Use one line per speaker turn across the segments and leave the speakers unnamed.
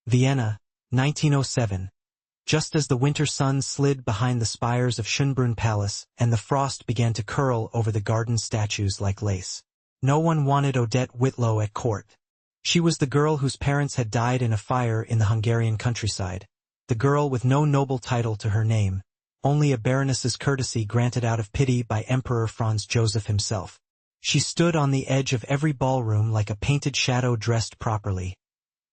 Vienna, 1907. Just as the winter sun slid behind the spires of Schönbrunn Palace and the frost began to curl over the garden statues like lace. No one wanted Odette Whitlow at court. She was the girl whose parents had died in a fire in the Hungarian countryside, the girl with no noble title to her name, only a baroness's courtesy granted out of pity by Emperor Franz Joseph himself. She stood on the edge of every ballroom like a painted shadow dressed properly,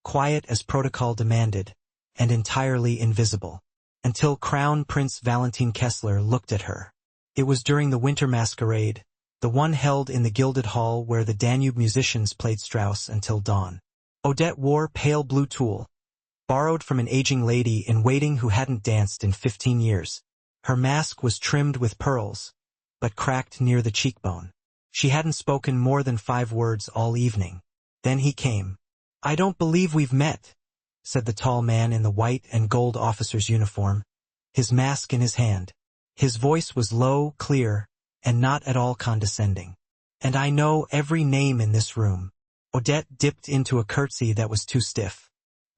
quiet as protocol demanded, and entirely invisible, until Crown Prince Valentin Kessler looked at her. It was during the winter masquerade, the one held in the gilded hall where the Danube musicians played Strauss until dawn. Odette wore pale blue tulle, borrowed from an aging lady in waiting who hadn't danced in 15 years. Her mask was trimmed with pearls, but cracked near the cheekbone. She hadn't spoken more than 5 words all evening. Then he came. "I don't believe we've met," said the tall man in the white and gold officer's uniform, his mask in his hand. His voice was low, clear, and not at all condescending. "And I know every name in this room." Odette dipped into a curtsy that was too stiff.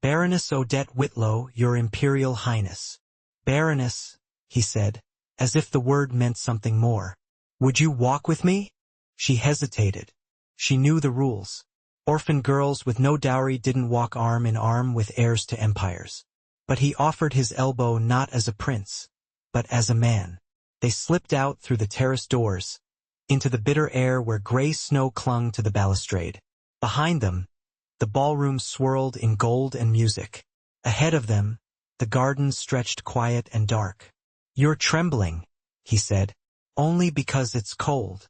"Baroness Odette Whitlow, Your Imperial Highness." "Baroness," he said, as if the word meant something more. "Would you walk with me?" She hesitated. She knew the rules. Orphaned girls with no dowry didn't walk arm in arm with heirs to empires. But he offered his elbow not as a prince, but as a man. They slipped out through the terrace doors, into the bitter air where gray snow clung to the balustrade. Behind them, the ballroom swirled in gold and music. Ahead of them, the garden stretched quiet and dark. "You're trembling," he said. "Only because it's cold."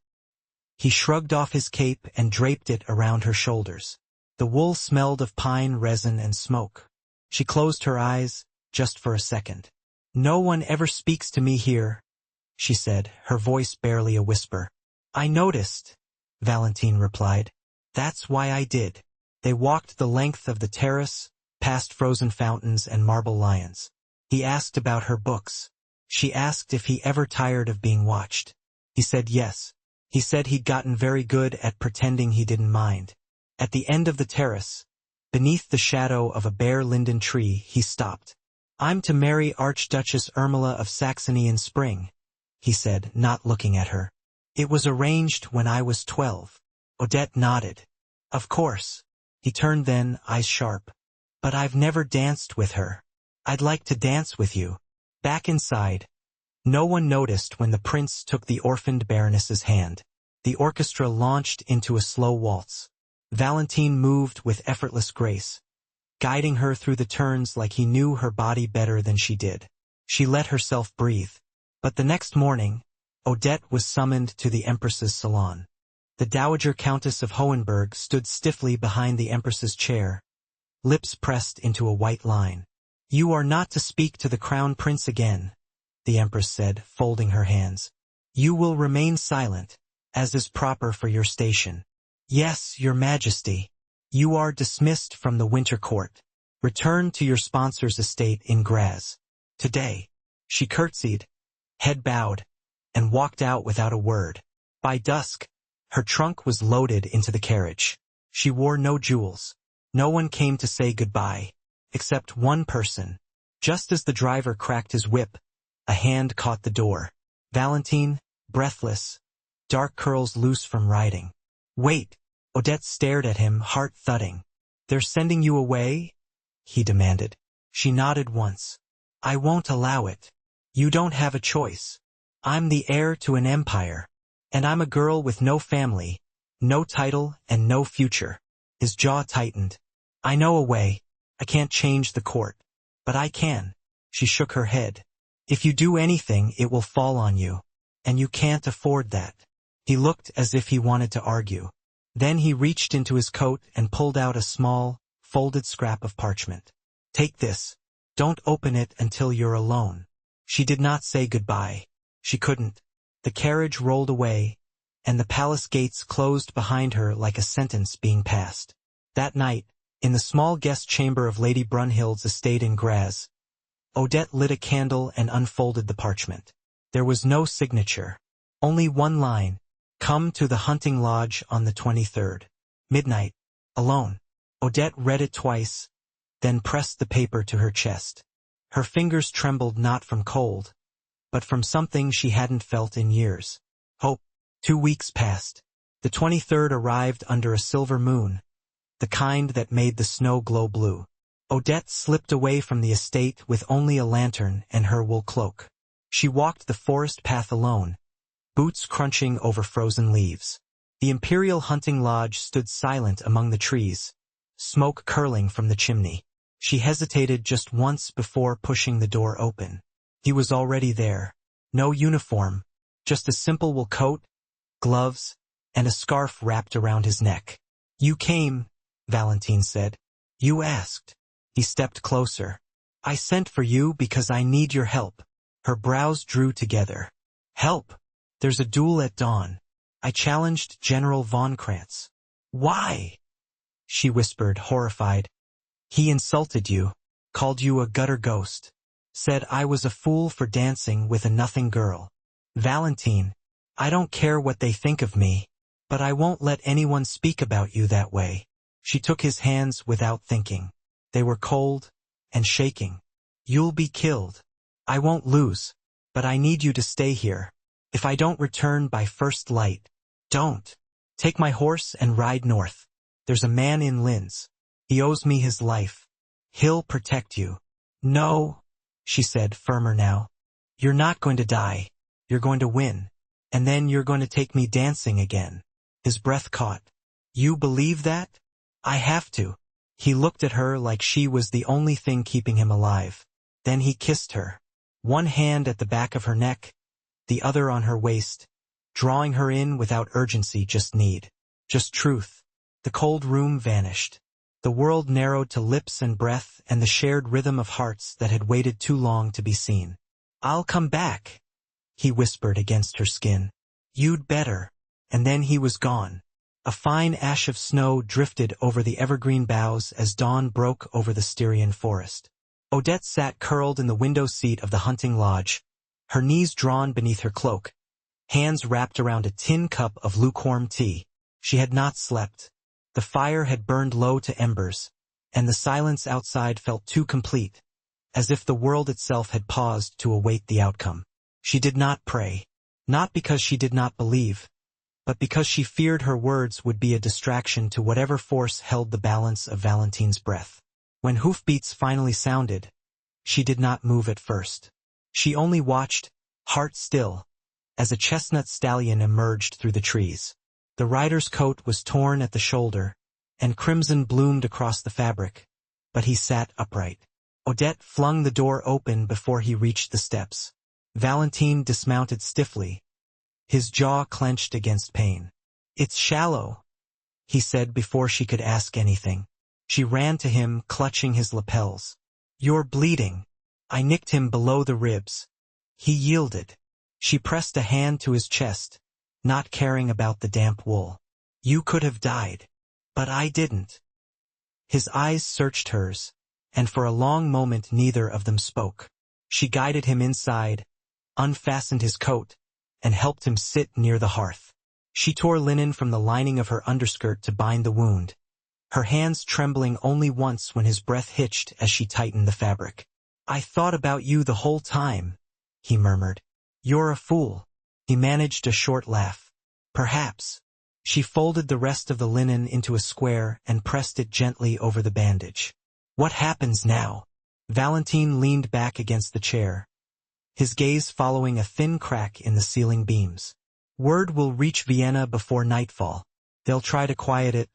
He shrugged off his cape and draped it around her shoulders. The wool smelled of pine resin and smoke. She closed her eyes, just for a second. "No one ever speaks to me here," she said, her voice barely a whisper. "I noticed," Valentin replied. "That's why I did." They walked the length of the terrace, past frozen fountains and marble lions. He asked about her books. She asked if he ever tired of being watched. He said yes. He said he'd gotten very good at pretending he didn't mind. At the end of the terrace, beneath the shadow of a bare linden tree, he stopped. "I'm to marry Archduchess Ermila of Saxony in spring," he said, not looking at her. "It was arranged when I was 12. Odette nodded. "Of course." He turned then, eyes sharp. "But I've never danced with her. I'd like to dance with you." Back inside, no one noticed when the prince took the orphaned baroness's hand. The orchestra launched into a slow waltz. Valentin moved with effortless grace, guiding her through the turns like he knew her body better than she did. She let herself breathe. But the next morning, Odette was summoned to the Empress's salon. The Dowager Countess of Hohenberg stood stiffly behind the Empress's chair, lips pressed into a white line. "You are not to speak to the Crown Prince again," the Empress said, folding her hands. "You will remain silent, as is proper for your station." "Yes, Your Majesty. You are dismissed from the winter court. Return to your sponsor's estate in Graz. Today." She curtsied, head bowed, and walked out without a word. By dusk, her trunk was loaded into the carriage. She wore no jewels. No one came to say goodbye, except one person. Just as the driver cracked his whip, a hand caught the door. Valentin, breathless, dark curls loose from riding. "Wait!" Odette stared at him, heart thudding. "They're sending you away?" he demanded. She nodded once. "I won't allow it. You don't have a choice. I'm the heir to an empire. And I'm a girl with no family, no title, and no future." His jaw tightened. "I know a way. I can't change the court. But I can." She shook her head. "If you do anything, it will fall on you. And you can't afford that." He looked as if he wanted to argue. Then he reached into his coat and pulled out a small, folded scrap of parchment. "Take this. Don't open it until you're alone." She did not say goodbye. She couldn't. The carriage rolled away, and the palace gates closed behind her like a sentence being passed. That night, in the small guest chamber of Lady Brunhild's estate in Graz, Odette lit a candle and unfolded the parchment. There was no signature. Only one line: "Come to the hunting lodge on the 23rd. Midnight. Alone." Odette read it twice, then pressed the paper to her chest. Her fingers trembled not from cold, but from something she hadn't felt in years. Hope. 2 weeks passed. The 23rd arrived under a silver moon, the kind that made the snow glow blue. Odette slipped away from the estate with only a lantern and her wool cloak. She walked the forest path alone, boots crunching over frozen leaves. The imperial hunting lodge stood silent among the trees, smoke curling from the chimney. She hesitated just once before pushing the door open. He was already there. No uniform, just a simple wool coat, gloves, and a scarf wrapped around his neck. "You came," Valentin said. "You asked." He stepped closer. "I sent for you because I need your help." Her brows drew together. "Help? There's a duel at dawn. I challenged General von Krantz." "Why?" she whispered, horrified. "He insulted you, called you a gutter ghost, said I was a fool for dancing with a nothing girl." "Valentin, I don't care what they think of me, but I won't let anyone speak about you that way." She took his hands without thinking. They were cold and shaking. "You'll be killed. I won't lose, but I need you to stay here. If I don't return by first light, don't. Take my horse and ride north. There's a man in Linz. He owes me his life. He'll protect you." "No," she said, firmer now. "You're not going to die. You're going to win. And then you're going to take me dancing again." His breath caught. "You believe that?" "I have to." He looked at her like she was the only thing keeping him alive. Then he kissed her, one hand at the back of her neck, the other on her waist, drawing her in without urgency, just need, just truth. The cold room vanished. The world narrowed to lips and breath and the shared rhythm of hearts that had waited too long to be seen. "I'll come back," he whispered against her skin. "You'd better." And then he was gone. A fine ash of snow drifted over the evergreen boughs as dawn broke over the Styrian forest. Odette sat curled in the window seat of the hunting lodge, her knees drawn beneath her cloak, hands wrapped around a tin cup of lukewarm tea. She had not slept. The fire had burned low to embers, and the silence outside felt too complete, as if the world itself had paused to await the outcome. She did not pray, not because she did not believe, but because she feared her words would be a distraction to whatever force held the balance of Valentin's breath. When hoofbeats finally sounded, she did not move at first. She only watched, heart still, as a chestnut stallion emerged through the trees. The rider's coat was torn at the shoulder, and crimson bloomed across the fabric, but he sat upright. Odette flung the door open before he reached the steps. Valentin dismounted stiffly, his jaw clenched against pain. "It's shallow," he said before she could ask anything. She ran to him, clutching his lapels. "You're bleeding." I nicked him below the ribs. He yielded. She pressed a hand to his chest, not caring about the damp wool. "You could have died. But I didn't." His eyes searched hers, and for a long moment neither of them spoke. She guided him inside, unfastened his coat, and helped him sit near the hearth. She tore linen from the lining of her underskirt to bind the wound, her hands trembling only once when his breath hitched as she tightened the fabric. "I thought about you the whole time," he murmured. "You're a fool." He managed a short laugh. "Perhaps." She folded the rest of the linen into a square and pressed it gently over the bandage. "What happens now?" Valentin leaned back against the chair, his gaze following a thin crack in the ceiling beams. "Word will reach Vienna before nightfall. They'll try to quiet it,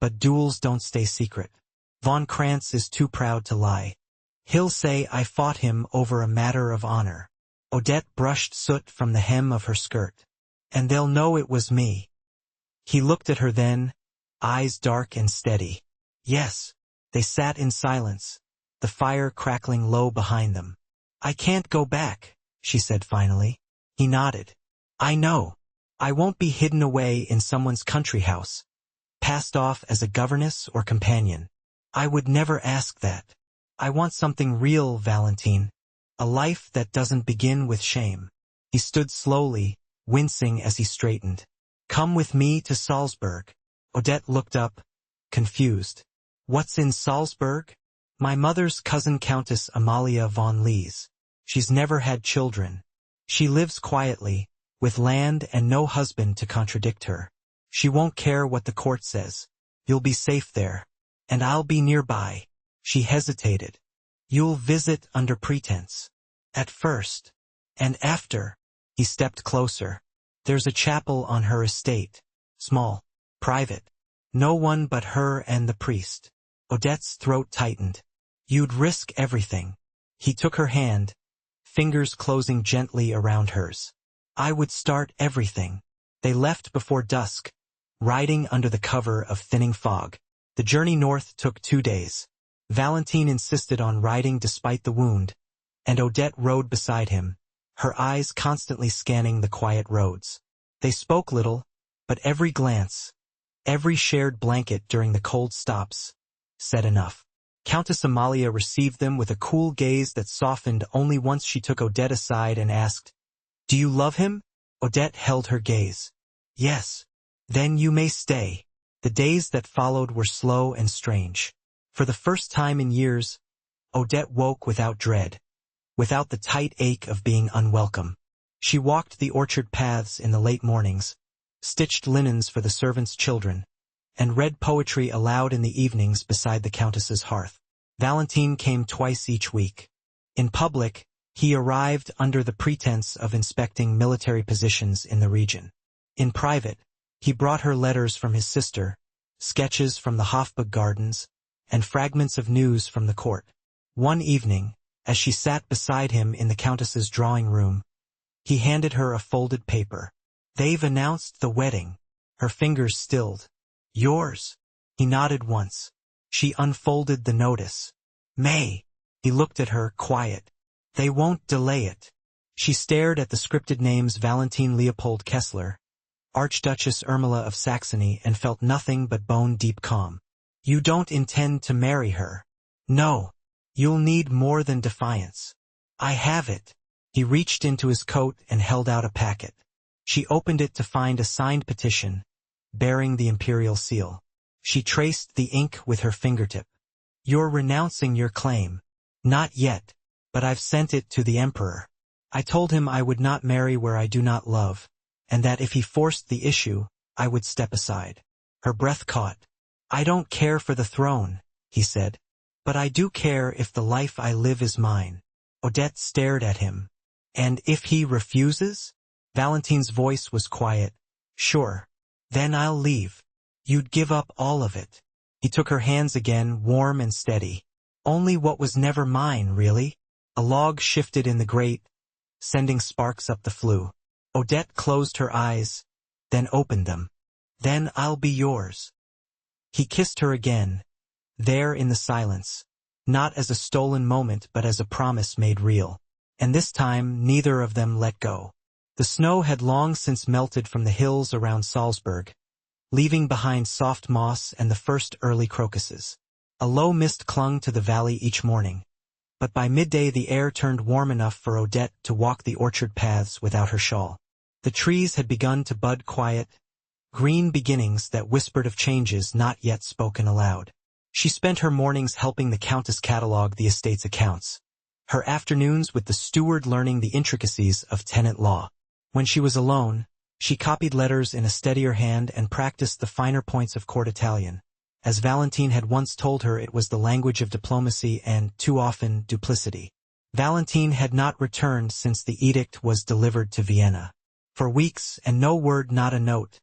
but duels don't stay secret. Von Krantz is too proud to lie. He'll say I fought him over a matter of honor." Odette brushed soot from the hem of her skirt. "And they'll know it was me." He looked at her then, eyes dark and steady. "Yes." They sat in silence, the fire crackling low behind them. "I can't go back," she said finally. He nodded. "I know. I won't be hidden away in someone's country house, passed off as a governess or companion. I would never ask that. I want something real, Valentin. A life that doesn't begin with shame." He stood slowly, wincing as he straightened. "Come with me to Salzburg." Odette looked up, confused. "What's in Salzburg?" My mother's cousin Countess Amalia von Lees. She's never had children. She lives quietly, with land and no husband to contradict her. She won't care what the court says. You'll be safe there. And I'll be nearby." She hesitated. "You'll visit under pretense. At first. And after." He stepped closer. "There's a chapel on her estate. Small. Private. No one but her and the priest." Odette's throat tightened. "You'd risk everything." He took her hand, fingers closing gently around hers. "I would start everything." They left before dusk, riding under the cover of thinning fog. The journey north took 2 days. Valentin insisted on riding despite the wound, and Odette rode beside him, her eyes constantly scanning the quiet roads. They spoke little, but every glance, every shared blanket during the cold stops, said enough. Countess Amalia received them with a cool gaze that softened only once she took Odette aside and asked, "Do you love him?" Odette held her gaze. "Yes." "Then you may stay." The days that followed were slow and strange. For the first time in years, Odette woke without dread, without the tight ache of being unwelcome. She walked the orchard paths in the late mornings, stitched linens for the servants' children, and read poetry aloud in the evenings beside the Countess's hearth. Valentin came twice each week. In public, he arrived under the pretense of inspecting military positions in the region. In private, he brought her letters from his sister, sketches from the Hofburg gardens, and fragments of news from the court. One evening, as she sat beside him in the Countess's drawing room, he handed her a folded paper. "They've announced the wedding." Her fingers stilled. "Yours?" He nodded once. She unfolded the notice. "May." He looked at her, quiet. "They won't delay it." She stared at the scripted names Valentin Leopold Kessler, Archduchess Ermila of Saxony, and felt nothing but bone-deep calm. "You don't intend to marry her?" "No. You'll need more than defiance." "I have it." He reached into his coat and held out a packet. She opened it to find a signed petition, bearing the imperial seal. She traced the ink with her fingertip. "You're renouncing your claim." "Not yet, but I've sent it to the emperor. I told him I would not marry where I do not love, and that if he forced the issue, I would step aside." Her breath caught. "I don't care for the throne," he said, "but I do care if the life I live is mine." Odette stared at him. "And if he refuses?" Valentin's voice was quiet. "Sure. Then I'll leave." "You'd give up all of it." He took her hands again, warm and steady. "Only what was never mine, really." A log shifted in the grate, sending sparks up the flue. Odette closed her eyes, then opened them. "Then I'll be yours." He kissed her again, there in the silence, not as a stolen moment but as a promise made real. And this time neither of them let go. The snow had long since melted from the hills around Salzburg, leaving behind soft moss and the first early crocuses. A low mist clung to the valley each morning, but by midday the air turned warm enough for Odette to walk the orchard paths without her shawl. The trees had begun to bud quiet, green beginnings that whispered of changes not yet spoken aloud. She spent her mornings helping the Countess catalog the estate's accounts, her afternoons with the steward learning the intricacies of tenant law. When she was alone, she copied letters in a steadier hand and practiced the finer points of court Italian. As Valentin had once told her, it was the language of diplomacy and, too often, duplicity. Valentin had not returned since the edict was delivered to Vienna. For weeks, and no word, not a note,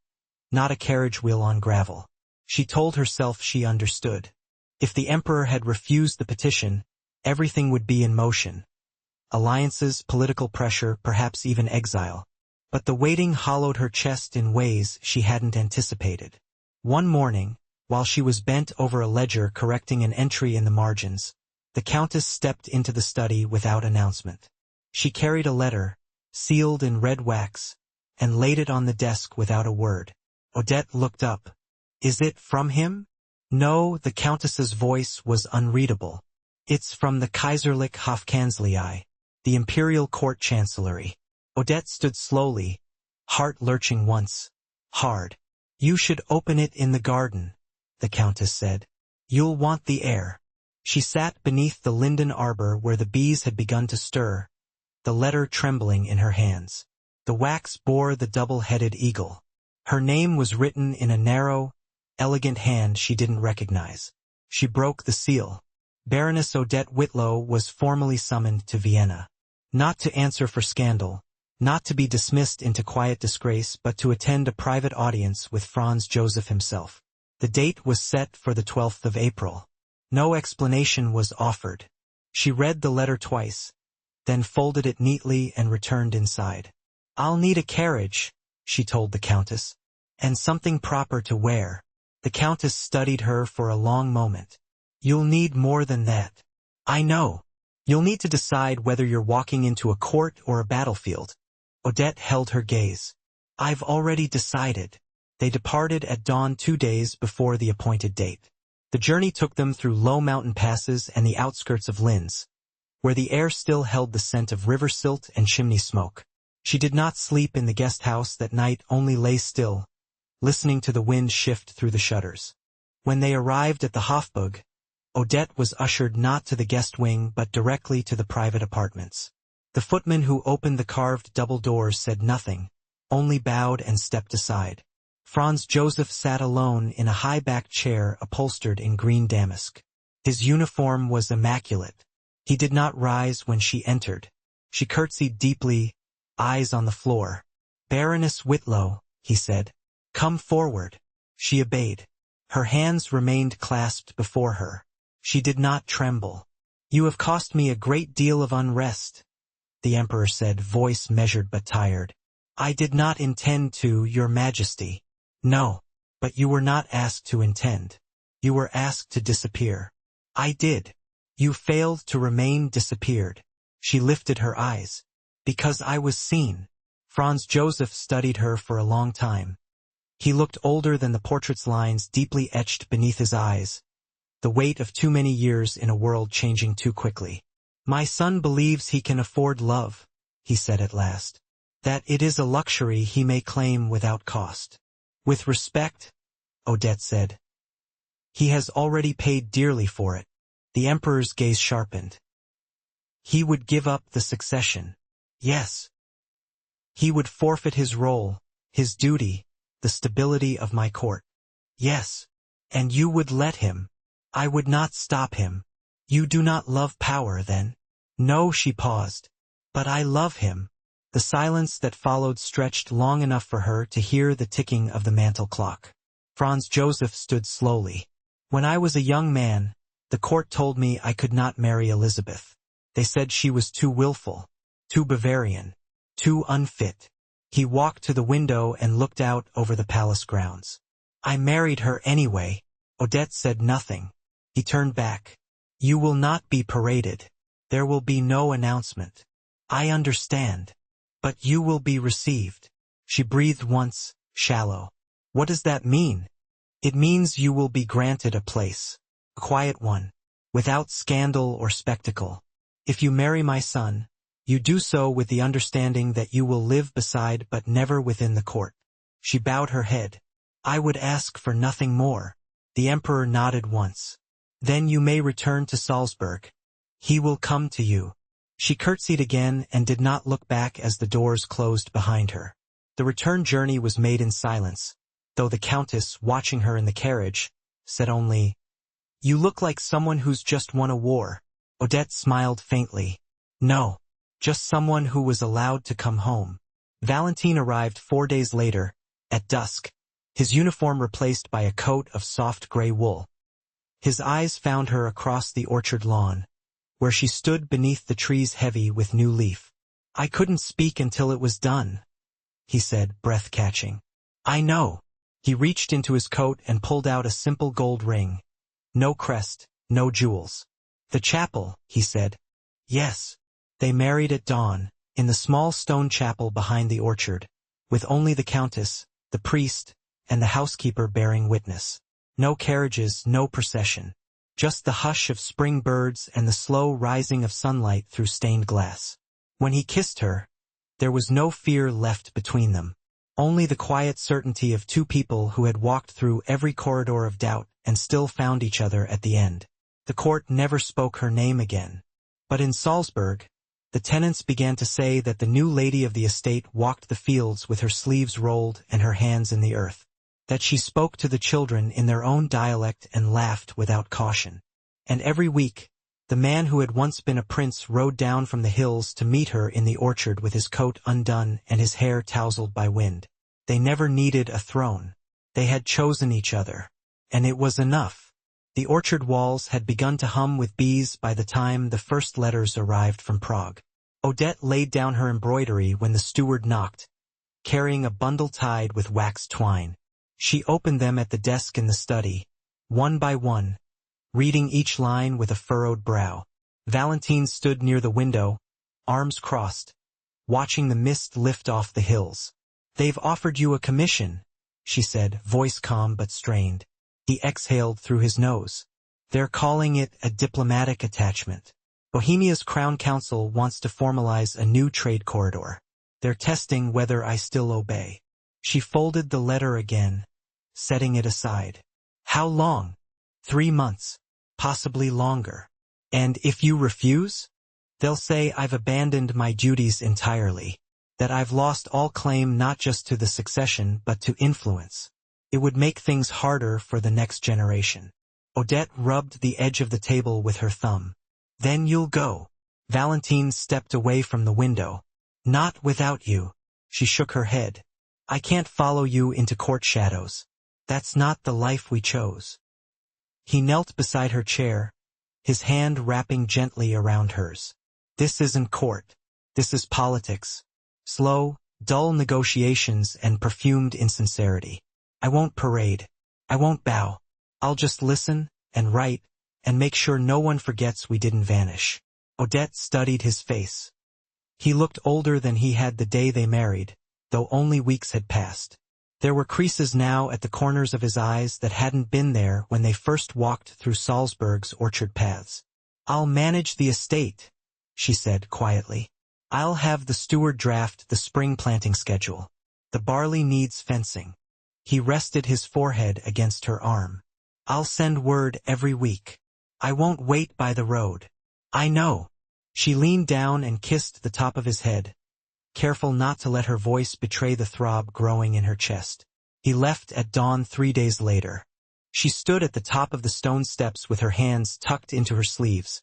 not a carriage wheel on gravel. She told herself she understood. If the emperor had refused the petition, everything would be in motion. Alliances, political pressure, perhaps even exile. But the waiting hollowed her chest in ways she hadn't anticipated. One morning, while she was bent over a ledger correcting an entry in the margins, the Countess stepped into the study without announcement. She carried a letter, sealed in red wax, and laid it on the desk without a word. Odette looked up. "Is it from him?" "No," the Countess's voice was unreadable. "It's from the Kaiserliche Hofkanzlei, the Imperial Court Chancellery." Odette stood slowly, heart lurching once, hard. "You should open it in the garden," the Countess said. "You'll want the air." She sat beneath the linden arbor where the bees had begun to stir, the letter trembling in her hands. The wax bore the double-headed eagle. Her name was written in a narrow, elegant hand she didn't recognize. She broke the seal. Baroness Odette Whitlow was formally summoned to Vienna. Not to answer for scandal, not to be dismissed into quiet disgrace, but to attend a private audience with Franz Joseph himself. The date was set for the 12th of April. No explanation was offered. She read the letter twice, then folded it neatly and returned inside. "I'll need a carriage," she told the Countess, "and something proper to wear." The Countess studied her for a long moment. "You'll need more than that. I know. You'll need to decide whether you're walking into a court or a battlefield." Odette held her gaze. "I've already decided." They departed at dawn 2 days before the appointed date. The journey took them through low mountain passes and the outskirts of Linz, where the air still held the scent of river silt and chimney smoke. She did not sleep in the guest house that night, only lay still, listening to the wind shift through the shutters. When they arrived at the Hofburg, Odette was ushered not to the guest wing but directly to the private apartments. The footman who opened the carved double doors said nothing, only bowed and stepped aside. Franz Joseph sat alone in a high-backed chair upholstered in green damask. His uniform was immaculate. He did not rise when she entered. She curtsied deeply, eyes on the floor. "Baroness Whitlow," he said. "Come forward." She obeyed. Her hands remained clasped before her. She did not tremble. "You have cost me a great deal of unrest," the Emperor said, voice measured but tired. "I did not intend to, Your Majesty." "No, but you were not asked to intend. You were asked to disappear." "I did. You failed to remain disappeared." She lifted her eyes. "Because I was seen." Franz Joseph studied her for a long time. He looked older than the portrait's lines deeply etched beneath his eyes, the weight of too many years in a world changing too quickly. "My son believes he can afford love," he said at last. "That it is a luxury he may claim without cost." "With respect," Odette said. "He has already paid dearly for it." The Emperor's gaze sharpened. "He would give up the succession." "Yes." "He would forfeit his role, his duty, the stability of my court." "Yes." "And you would let him." "I would not stop him." "You do not love power, then?" "No," she paused. "But I love him." The silence that followed stretched long enough for her to hear the ticking of the mantel clock. Franz Joseph stood slowly. "When I was a young man, the court told me I could not marry Elizabeth. They said she was too willful, too Bavarian, too unfit." He walked to the window and looked out over the palace grounds. "I married her anyway." Odette said nothing. He turned back. "You will not be paraded. There will be no announcement." "I understand. But you will be received." She breathed once, shallow. "What does that mean?" "It means you will be granted a place. A quiet one, without scandal or spectacle. If you marry my son, you do so with the understanding that you will live beside but never within the court." She bowed her head. "I would ask for nothing more." The Emperor nodded once. "Then you may return to Salzburg. He will come to you." She curtsied again and did not look back as the doors closed behind her. The return journey was made in silence, though the Countess, watching her in the carriage, said only, "You look like someone who's just won a war." Odette smiled faintly. "No, just someone who was allowed to come home." Valentin arrived 4 days later, at dusk, his uniform replaced by a coat of soft gray wool. His eyes found her across the orchard lawn, where she stood beneath the trees heavy with new leaf. "I couldn't speak until it was done," he said, breath catching. "I know." He reached into his coat and pulled out a simple gold ring. No crest, no jewels. "The chapel," he said. "Yes." They married at dawn, in the small stone chapel behind the orchard, with only the Countess, the priest, and the housekeeper bearing witness. No carriages, no procession. Just the hush of spring birds and the slow rising of sunlight through stained glass. When he kissed her, there was no fear left between them. Only the quiet certainty of two people who had walked through every corridor of doubt and still found each other at the end. The court never spoke her name again. But in Salzburg, the tenants began to say that the new lady of the estate walked the fields with her sleeves rolled and her hands in the earth, that she spoke to the children in their own dialect and laughed without caution. And every week, the man who had once been a prince rode down from the hills to meet her in the orchard with his coat undone and his hair tousled by wind. They never needed a throne. They had chosen each other. And it was enough. The orchard walls had begun to hum with bees by the time the first letters arrived from Prague. Odette laid down her embroidery when the steward knocked, carrying a bundle tied with waxed twine. She opened them at the desk in the study, one by one, reading each line with a furrowed brow. Valentin stood near the window, arms crossed, watching the mist lift off the hills. "They've offered you a commission," she said, voice calm but strained. He exhaled through his nose. "They're calling it a diplomatic attachment. Bohemia's Crown Council wants to formalize a new trade corridor. They're testing whether I still obey." She folded the letter again, setting it aside. "How long?" 3 months. Possibly longer. "And if you refuse?" "They'll say I've abandoned my duties entirely. That I've lost all claim not just to the succession but to influence. It would make things harder for the next generation." Odette rubbed the edge of the table with her thumb. "Then you'll go." Valentin stepped away from the window. "Not without you." She shook her head. "I can't follow you into court shadows. That's not the life we chose." He knelt beside her chair, his hand wrapping gently around hers. "This isn't court. This is politics. Slow, dull negotiations and perfumed insincerity. I won't parade. I won't bow. I'll just listen and write and make sure no one forgets we didn't vanish." Odette studied his face. He looked older than he had the day they married, though only weeks had passed. There were creases now at the corners of his eyes that hadn't been there when they first walked through Salzburg's orchard paths. "I'll manage the estate," she said quietly. "I'll have the steward draft the spring planting schedule. The barley needs fencing." He rested his forehead against her arm. "I'll send word every week. I won't wait by the road." "I know." She leaned down and kissed the top of his head, careful not to let her voice betray the throb growing in her chest. He left at dawn 3 days later. She stood at the top of the stone steps with her hands tucked into her sleeves,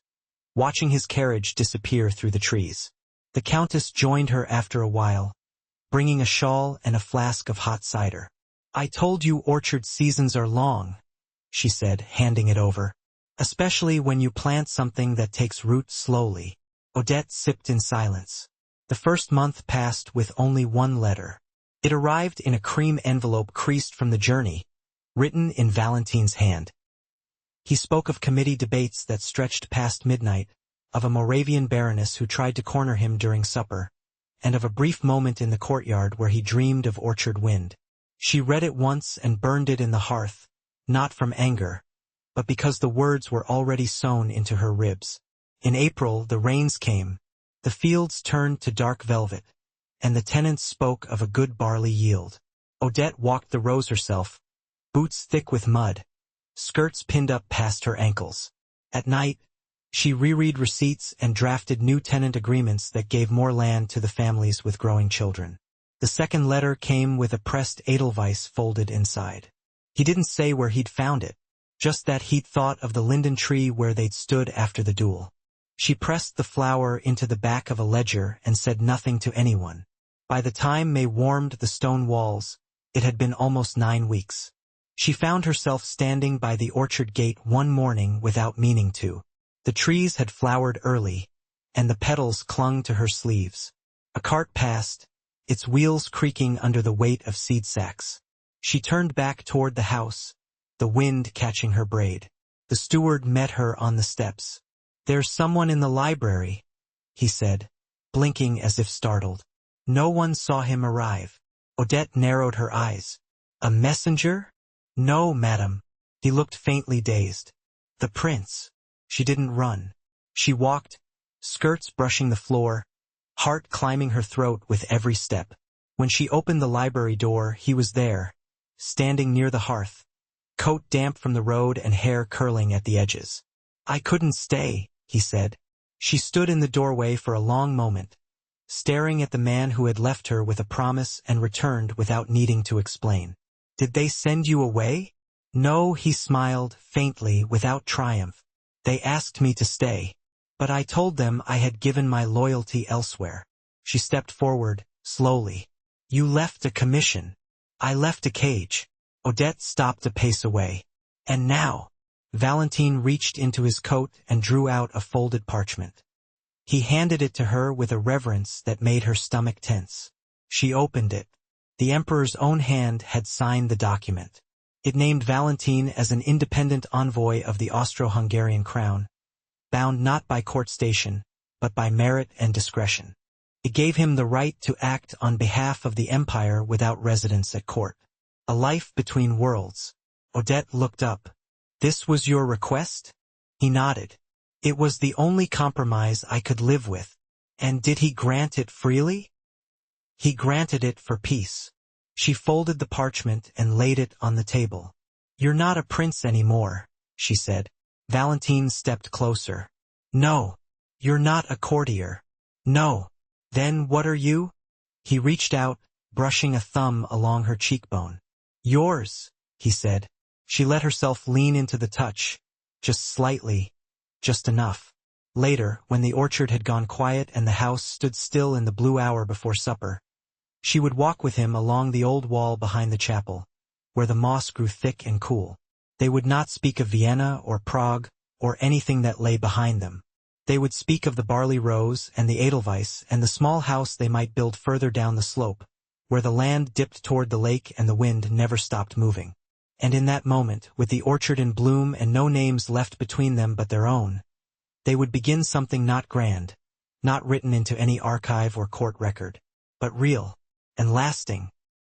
watching his carriage disappear through the trees. The Countess joined her after a while, bringing a shawl and a flask of hot cider. "I told you orchard seasons are long," she said, handing it over. "Especially when you plant something that takes root slowly." Odette sipped in silence. The first month passed with only one letter. It arrived in a cream envelope creased from the journey, written in Valentin's hand. He spoke of committee debates that stretched past midnight, of a Moravian baroness who tried to corner him during supper, and of a brief moment in the courtyard where he dreamed of orchard wind. She read it once and burned it in the hearth, not from anger, but because the words were already sewn into her ribs. In April, the rains came, the fields turned to dark velvet, and the tenants spoke of a good barley yield. Odette walked the rows herself, boots thick with mud, skirts pinned up past her ankles. At night, she reread receipts and drafted new tenant agreements that gave more land to the families with growing children. The second letter came with a pressed edelweiss folded inside. He didn't say where he'd found it, just that he'd thought of the linden tree where they'd stood after the duel. She pressed the flower into the back of a ledger and said nothing to anyone. By the time May warmed the stone walls, it had been almost 9 weeks. She found herself standing by the orchard gate one morning without meaning to. The trees had flowered early, and the petals clung to her sleeves. A cart passed, its wheels creaking under the weight of seed sacks. She turned back toward the house, the wind catching her braid. The steward met her on the steps. "There's someone in the library," he said, blinking as if startled. No one saw him arrive. Odette narrowed her eyes. "A messenger?" "No, madam." He looked faintly dazed. "The prince." She didn't run. She walked, skirts brushing the floor, heart climbing her throat with every step. When she opened the library door, he was there, standing near the hearth, coat damp from the road and hair curling at the edges. I couldn't stay, he said. She stood in the doorway for a long moment, staring at the man who had left her with a promise and returned without needing to explain. Did they send you away? No, he smiled, faintly, without triumph. They asked me to stay. But I told them I had given my loyalty elsewhere. She stepped forward, slowly. You left a commission. I left a cage. Odette stopped a pace away. And now? Valentin reached into his coat and drew out a folded parchment. He handed it to her with a reverence that made her stomach tense. She opened it. The emperor's own hand had signed the document. It named Valentin as an independent envoy of the Austro-Hungarian crown, bound not by court station, but by merit and discretion. It gave him the right to act on behalf of the empire without residence at court. A life between worlds. Odette looked up. This was your request? He nodded. It was the only compromise I could live with. And did he grant it freely? He granted it for peace. She folded the parchment and laid it on the table. You're not a prince anymore, she said. Valentin stepped closer. No. You're not a courtier. No. Then what are you? He reached out, brushing a thumb along her cheekbone. Yours, he said. She let herself lean into the touch, just slightly, just enough. Later, when the orchard had gone quiet and the house stood still in the blue hour before supper, she would walk with him along the old wall behind the chapel, where the moss grew thick and cool. They would not speak of Vienna or Prague or anything that lay behind them. They would speak of the barley rows and the edelweiss and the small house they might build further down the slope, where the land dipped toward the lake and the wind never stopped moving. And in that moment, with the orchard in bloom and no names left between them but their own, they would begin something not grand, not written into any archive or court record, but real and lasting.